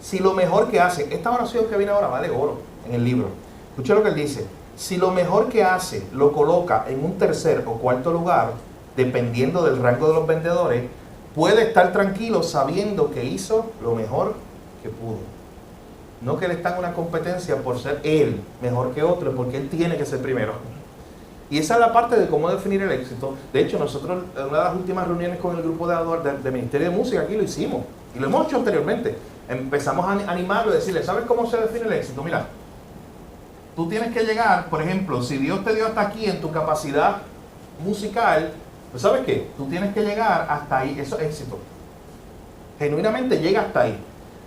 Si lo mejor que hace, esta oración que viene ahora vale oro en el libro. Escuchen lo que él dice: si lo mejor que hace lo coloca en un tercer o cuarto lugar, dependiendo del rango de los vendedores, puede estar tranquilo sabiendo que hizo lo mejor que pudo. No que él está en una competencia por ser él mejor que otro, porque él tiene que ser primero. Y esa es la parte de cómo definir el éxito. De hecho, nosotros en una de las últimas reuniones con el grupo de Ministerio de Música aquí lo hicimos. Y lo hemos hecho anteriormente. Empezamos a animarlo y decirle: ¿sabes cómo se define el éxito? Mira, tú tienes que llegar, por ejemplo, si Dios te dio hasta aquí en tu capacidad musical, pues ¿sabes qué? Tú tienes que llegar hasta ahí, eso es éxito. Genuinamente llega hasta ahí.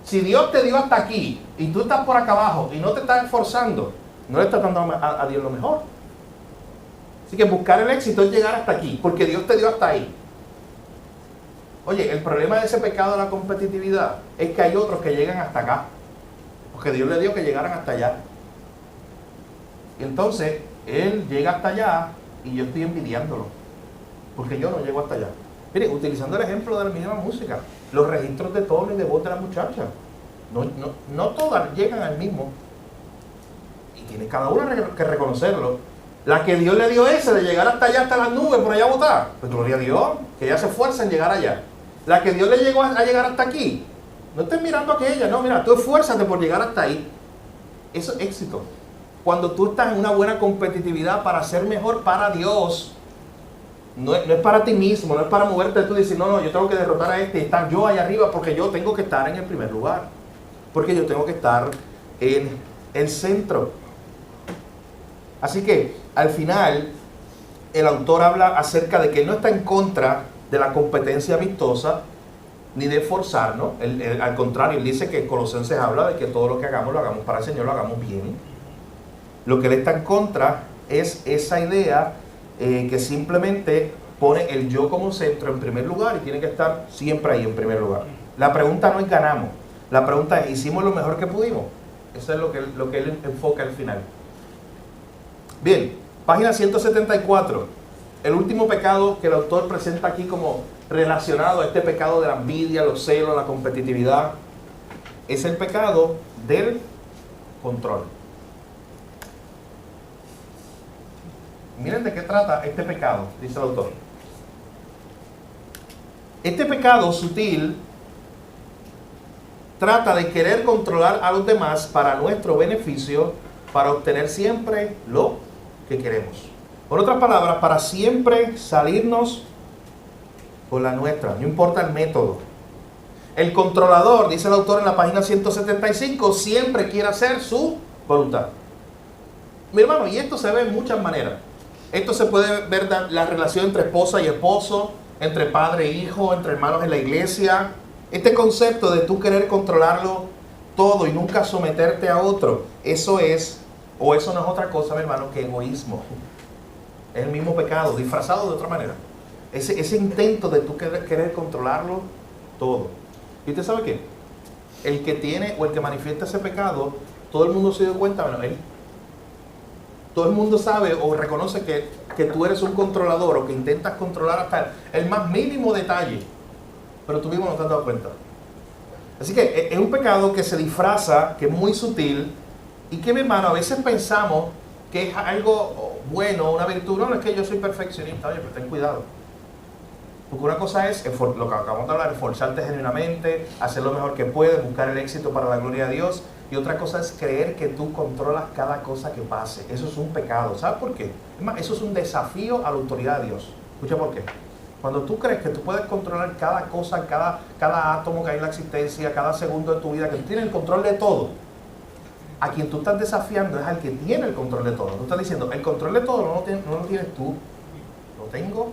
Si Dios te dio hasta aquí y tú estás por acá abajo y no te estás esforzando, no le estás dando a Dios lo mejor. Así que buscar el éxito es llegar hasta aquí, porque Dios te dio hasta ahí. Oye, el problema de ese pecado de la competitividad es que hay otros que llegan hasta acá, porque Dios le dio que llegaran hasta allá. Y entonces, él llega hasta allá y yo estoy envidiándolo, porque yo no llego hasta allá. Miren, utilizando el ejemplo de la misma música, los registros de tono y de voz de la muchacha, no todas llegan al mismo. Y tiene cada una que reconocerlo. La que Dios le dio ese de llegar hasta allá, hasta las nubes, por allá a votar, pues gloria a Dios, que ella se esfuerza en llegar allá. La que Dios le llegó a llegar hasta aquí, no estés mirando a aquella, no, mira, tú esfuérzate por llegar hasta ahí. Eso es éxito. Cuando tú estás en una buena competitividad para ser mejor para Dios, no es para ti mismo, no es para moverte tú y decir: no, yo tengo que derrotar a este y estar yo allá arriba porque yo tengo que estar en el primer lugar, porque yo tengo que estar en el centro. Así que al final el autor habla acerca de que él no está en contra de la competencia amistosa ni de forzarnos. Al contrario, él dice que Colosenses habla de que todo lo que hagamos lo hagamos para el Señor, lo hagamos bien. Lo que él está en contra es esa idea que simplemente pone el yo como centro en primer lugar y tiene que estar siempre ahí en primer lugar. La pregunta no es ganamos, la pregunta es hicimos lo mejor que pudimos. Eso es lo que él enfoca al final. Bien, página 174. El último pecado que el autor presenta aquí como relacionado a este pecado de la envidia, los celos, la competitividad, es el pecado del control. Miren de qué trata este pecado, dice el autor. Este pecado sutil trata de querer controlar a los demás para nuestro beneficio, para obtener siempre lo que queremos. Por otras palabras, para siempre salirnos con la nuestra, no importa el método. El controlador, dice el autor en la página 175, siempre quiere hacer su voluntad. Mi hermano, y esto se ve en muchas maneras. Esto se puede ver en la relación entre esposa y esposo, entre padre e hijo, entre hermanos en la iglesia. Este concepto de tú querer controlarlo todo y nunca someterte a otro, eso es, o eso no es otra cosa, mi hermano, que egoísmo. Es el mismo pecado, disfrazado de otra manera. Ese intento de tú querer controlarlo todo. ¿Y usted sabe qué? El que tiene o el que manifiesta ese pecado, todo el mundo se dio cuenta, bueno, todo el mundo sabe o reconoce que tú eres un controlador o que intentas controlar hasta el más mínimo detalle, pero tú mismo no te has dado cuenta. Así que es un pecado que se disfraza, que es muy sutil y que, mi hermano, a veces pensamos que es algo bueno, una virtud. No, es que yo soy perfeccionista, oye, pero ten cuidado. Porque una cosa es lo que acabamos de hablar, esforzarte genuinamente, hacer lo mejor que puedes, buscar el éxito para la gloria de Dios. Y otra cosa es creer que tú controlas cada cosa que pase. Eso es un pecado. ¿Sabes por qué? Es más, eso es un desafío a la autoridad de Dios. Escucha por qué. Cuando tú crees que tú puedes controlar cada cosa, cada átomo que hay en la existencia, cada segundo de tu vida, que tú tienes el control de todo, a quien tú estás desafiando es al que tiene el control de todo. Tú estás diciendo, el control de todo no lo tienes tú, lo tengo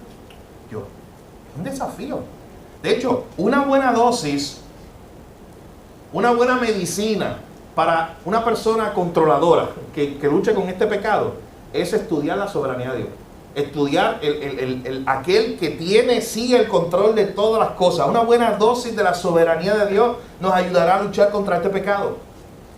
yo. Es un desafío. De hecho, una buena dosis, una buena medicina para una persona controladora que lucha con este pecado es estudiar la soberanía de Dios. Estudiar aquel que tiene sí el control de todas las cosas. Una buena dosis de la soberanía de Dios nos ayudará a luchar contra este pecado.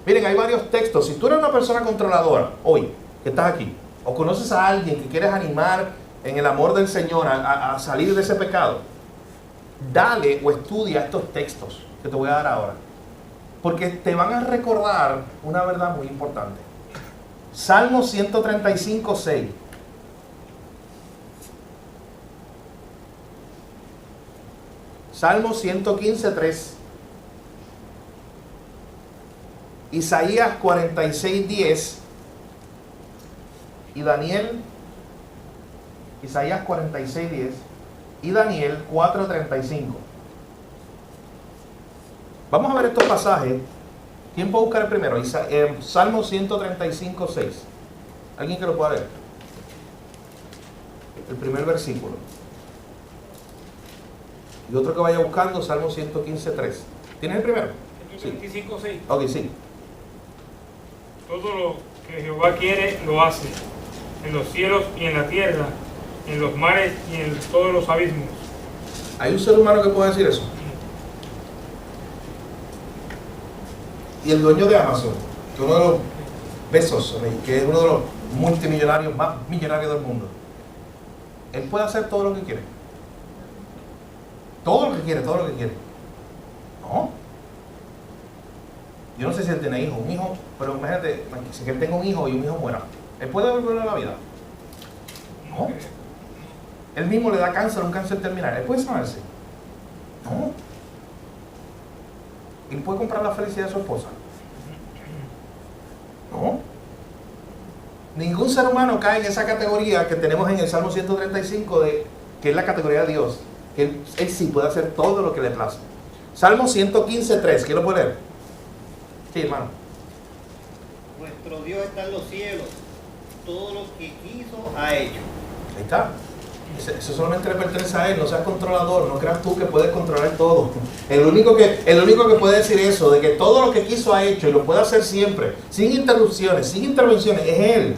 Miren, hay varios textos. Si tú eres una persona controladora hoy, que estás aquí, o conoces a alguien que quieres animar en el amor del Señor a salir de ese pecado, dale o estudia estos textos que te voy a dar ahora, porque te van a recordar una verdad muy importante. Salmo 135, 6. Salmo 115, 3. Isaías 46, 10. Y Isaías 46, 10. Y Daniel 4, 35. Vamos a ver estos pasajes. ¿Quién puede buscar el primero? Salmo 135, 6. ¿Alguien que lo pueda ver? El primer versículo. Y otro que vaya buscando, Salmo 115, 3. ¿Tienes el primero? 135, 6. Ok, sí. Todo lo que Jehová quiere, lo hace, en los cielos y en la tierra, en los mares y en todos los abismos. ¿Hay un ser humano que pueda decir eso? Y el dueño de Amazon, que uno de los Bezos, que es uno de los multimillonarios más millonarios del mundo, él puede hacer todo lo que quiere. Todo lo que quiere, todo lo que quiere. No. Yo no sé si él tiene hijos, un hijo, pero imagínate, que él tenga un hijo y un hijo muera. ¿Él puede devolverle a la vida? No. Él mismo le da cáncer, un cáncer terminal. ¿Él puede sanarse? No. ¿Él puede comprar la felicidad de su esposa? No. Ningún ser humano cae en esa categoría que tenemos en el Salmo 135, que es la categoría de Dios. Que él sí puede hacer todo lo que le place. Salmo 115, 3. ¿Quién lo puede leer? Sí, hermano. Nuestro Dios está en los cielos. Todo lo que quiso ha hecho. Ahí está. Eso solamente le pertenece a Él. No seas controlador, no creas tú que puedes controlar todo. El único que puede decir eso, de que todo lo que quiso ha hecho y lo puede hacer siempre, sin interrupciones, sin intervenciones, es Él.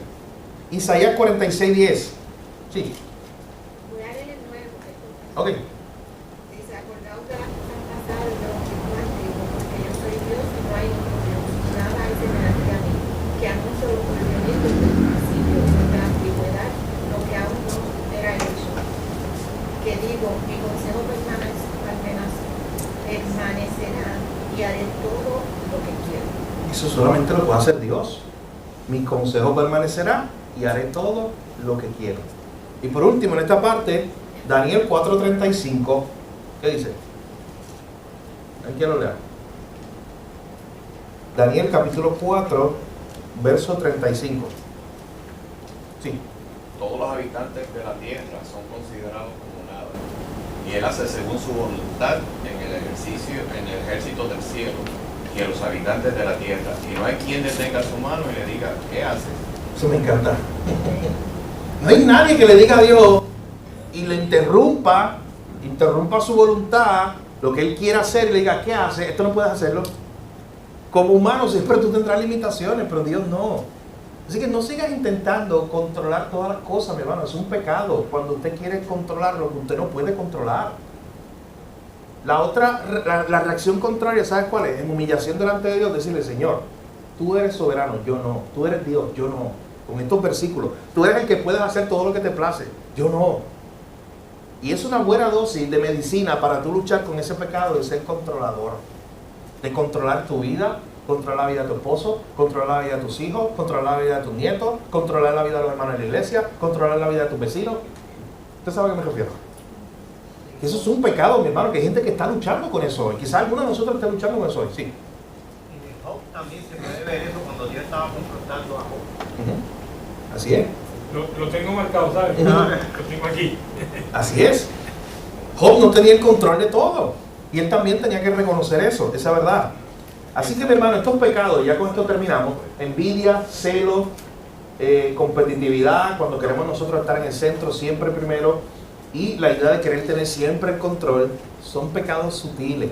Isaías 46:10. Sí. Voy a leer el nuevo. Ok. Dice, acordaos de las cosas pasadas y de los tiempos antiguos, porque yo soy Dios y no hay otro Dios. Nada hay semejante a mí, que anuncio los procedimientos del principio, desde la antigüedad, lo que aún no era hecho. Que digo, mi consejo permanecerá y haré todo lo que quiero. Eso solamente lo puede hacer Dios. Mi consejo permanecerá y haré todo lo que quiero. Y por último, en esta parte, Daniel 4:35, ¿qué dice? Aquí lo lea. Daniel capítulo 4, verso 35. Sí. Todos los habitantes de la tierra son considerados como nada, y Él hace según su voluntad en el ejército del cielo y en los habitantes de la tierra, y no hay quien detenga su mano y le diga, ¿qué haces? Eso me encanta. No hay nadie que le diga a Dios y le interrumpa su voluntad, lo que Él quiere hacer, y le diga, ¿qué hace? Esto no puedes hacerlo. Como humano siempre tú tendrás limitaciones, pero Dios no. Así que no sigas intentando controlar todas las cosas, mi hermano. Es un pecado cuando usted quiere controlar lo que usted no puede controlar. La reacción contraria, ¿sabes cuál es? En humillación delante de Dios, decirle, Señor, tú eres soberano, yo no. Tú eres Dios, yo no. Con estos versículos, tú eres el que puedes hacer todo lo que te place, yo no. Y es una buena dosis de medicina para tú luchar con ese pecado de ser controlador, de controlar tu vida, controlar la vida de tu esposo, controlar la vida de tus hijos, controlar la vida de tus nietos, controlar la vida de los hermanos de la iglesia, controlar la vida de tus vecinos. ¿Usted sabe a qué me refiero? Eso es un pecado, mi hermano, que hay gente que está luchando con eso hoy. Quizás alguno de nosotros esté luchando con eso hoy, sí. Y de Job también se puede ver eso cuando Dios estaba confrontando a Job. Así es. Lo tengo marcado, ¿sabes? Lo tengo aquí. Así es. Job no tenía el control de todo. Y él también tenía que reconocer eso, esa verdad. Así que, mi hermano, estos pecados, ya con esto terminamos, envidia, celo, competitividad, cuando queremos nosotros estar en el centro siempre primero, y la idea de querer tener siempre el control, son pecados sutiles,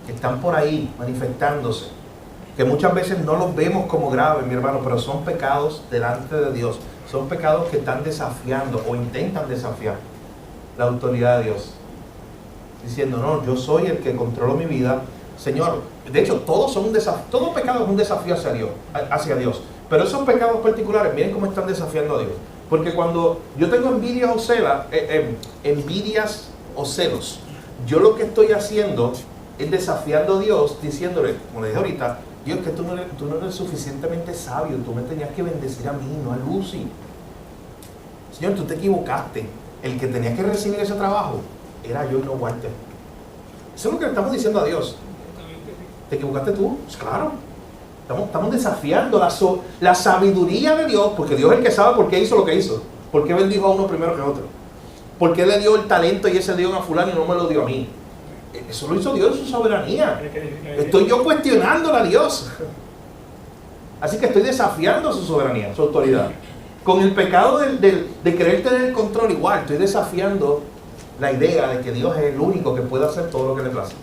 que están por ahí manifestándose, que muchas veces no los vemos como graves, mi hermano, pero son pecados delante de Dios, son pecados que están desafiando o intentan desafiar la autoridad de Dios, diciendo, no, yo soy el que controlo mi vida, Señor. De hecho, todos son un desafío, todo pecado es un desafío hacia Dios, pero esos pecados particulares, miren cómo están desafiando a Dios. Porque cuando yo tengo envidias o celos, yo lo que estoy haciendo es desafiando a Dios, diciéndole, como le dije ahorita, Dios, que tú no eres suficientemente sabio, tú me tenías que bendecir a mí, no a Lucy. Señor, tú te equivocaste, el que tenía que recibir ese trabajo era yo y no Walter. Eso es lo que le estamos diciendo a Dios. ¿Te equivocaste tú? Pues claro. Estamos desafiando la sabiduría de Dios, porque Dios es el que sabe por qué hizo lo que hizo. ¿Por qué bendijo a uno primero que a otro? ¿Por qué le dio el talento y ese dio a fulano y no me lo dio a mí? Eso lo hizo Dios en su soberanía. Estoy yo cuestionándole a Dios. Así que estoy desafiando su soberanía, su autoridad. Con el pecado de querer tener el control igual, estoy desafiando la idea de que Dios es el único que puede hacer todo lo que le place.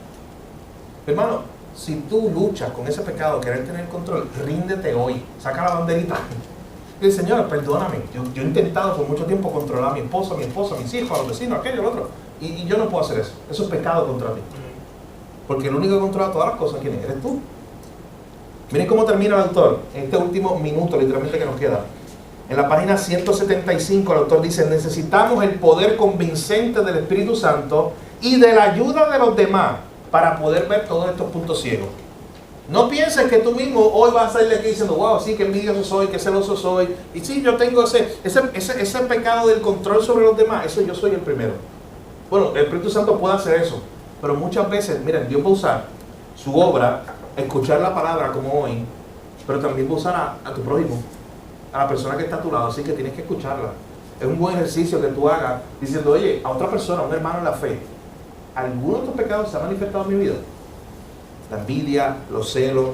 Hermano, si tú luchas con ese pecado, querer tener control, ríndete hoy, saca la banderita. Y Señor, perdóname, yo he intentado por mucho tiempo controlar a mi esposa, a mis hijos, a los vecinos, aquello, lo otro, y yo no puedo hacer eso. Eso es pecado contra ti. Porque el único que controla todas las cosas, ¿quién es? Eres tú. Miren cómo termina el autor, en este último minuto literalmente que nos queda. En la página 175 el autor dice, necesitamos el poder convincente del Espíritu Santo y de la ayuda de los demás para poder ver todos estos puntos ciegos. No pienses que tú mismo hoy vas a salir de aquí diciendo, wow, sí, que envidioso soy, que celoso soy, y sí, yo tengo ese pecado del control sobre los demás, eso yo soy el primero. Bueno, el Espíritu Santo puede hacer eso, pero muchas veces, miren, Dios va a usar su obra, escuchar la palabra como hoy, pero también va a usar a tu prójimo, a la persona que está a tu lado, así que tienes que escucharla. Es un buen ejercicio que tú hagas diciendo, oye, a otra persona, a un hermano en la fe, ¿alguno de estos pecados se ha manifestado en mi vida? La envidia, los celos,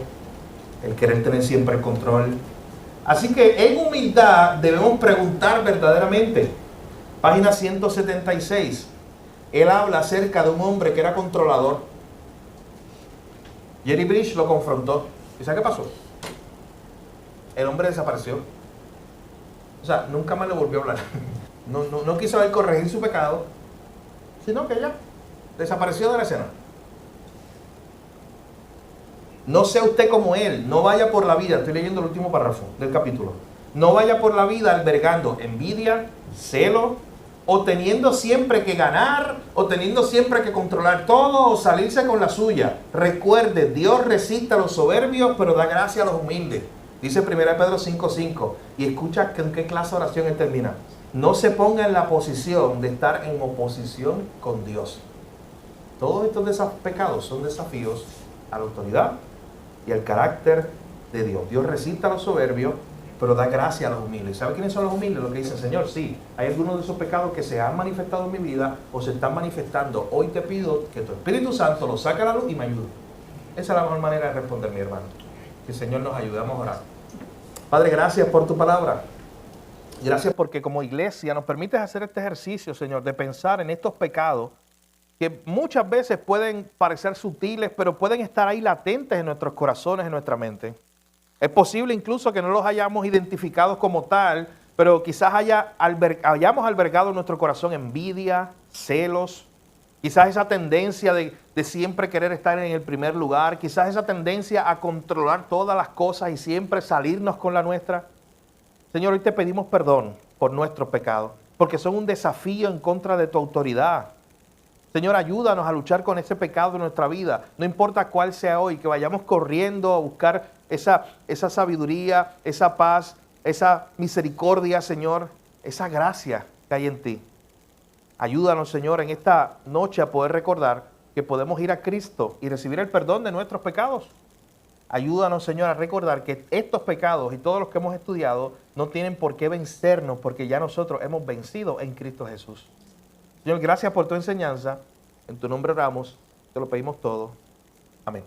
el querer tener siempre el control. Así que en humildad debemos preguntar verdaderamente, Página 176. Él habla acerca de un hombre que era controlador. Jerry Bridge lo confrontó. ¿Y sabe qué pasó? El hombre desapareció. O sea, nunca más le volvió a hablar. No quiso ver corregir su pecado, sino que ya desapareció de la escena. No sea usted como él, no vaya por la vida, estoy leyendo el último párrafo del capítulo, no vaya por la vida albergando envidia, celo, o teniendo siempre que ganar, o teniendo siempre que controlar todo, o salirse con la suya. Recuerde, Dios resiste a los soberbios, pero da gracia a los humildes. Dice 1 Pedro 5:5, y escucha en qué clase de oración él termina. No se ponga en la posición de estar en oposición con Dios. Todos estos pecados son desafíos a la autoridad y al carácter de Dios. Dios resiste a los soberbios, pero da gracia a los humildes. ¿Sabe quiénes son los humildes? Los que dicen, Señor, sí, hay algunos de esos pecados que se han manifestado en mi vida o se están manifestando. Hoy te pido que tu Espíritu Santo los saque a la luz y me ayude. Esa es la mejor manera de responder, mi hermano. Que el Señor nos ayude. Vamos a orar. Padre, gracias por tu palabra. Gracias porque como iglesia nos permites hacer este ejercicio, Señor, de pensar en estos pecados que muchas veces pueden parecer sutiles, pero pueden estar ahí latentes en nuestros corazones, en nuestra mente. Es posible incluso que no los hayamos identificado como tal, pero quizás hayamos albergado en nuestro corazón envidia, celos, quizás esa tendencia de siempre querer estar en el primer lugar, quizás esa tendencia a controlar todas las cosas y siempre salirnos con la nuestra. Señor, hoy te pedimos perdón por nuestros pecados, porque son un desafío en contra de tu autoridad. Señor, ayúdanos a luchar con ese pecado en nuestra vida. No importa cuál sea hoy, que vayamos corriendo a buscar esa sabiduría, esa paz, esa misericordia, Señor, esa gracia que hay en ti. Ayúdanos, Señor, en esta noche a poder recordar que podemos ir a Cristo y recibir el perdón de nuestros pecados. Ayúdanos, Señor, a recordar que estos pecados y todos los que hemos estudiado no tienen por qué vencernos, porque ya nosotros hemos vencido en Cristo Jesús. Señor, gracias por tu enseñanza. En tu nombre oramos, te lo pedimos todo. Amén.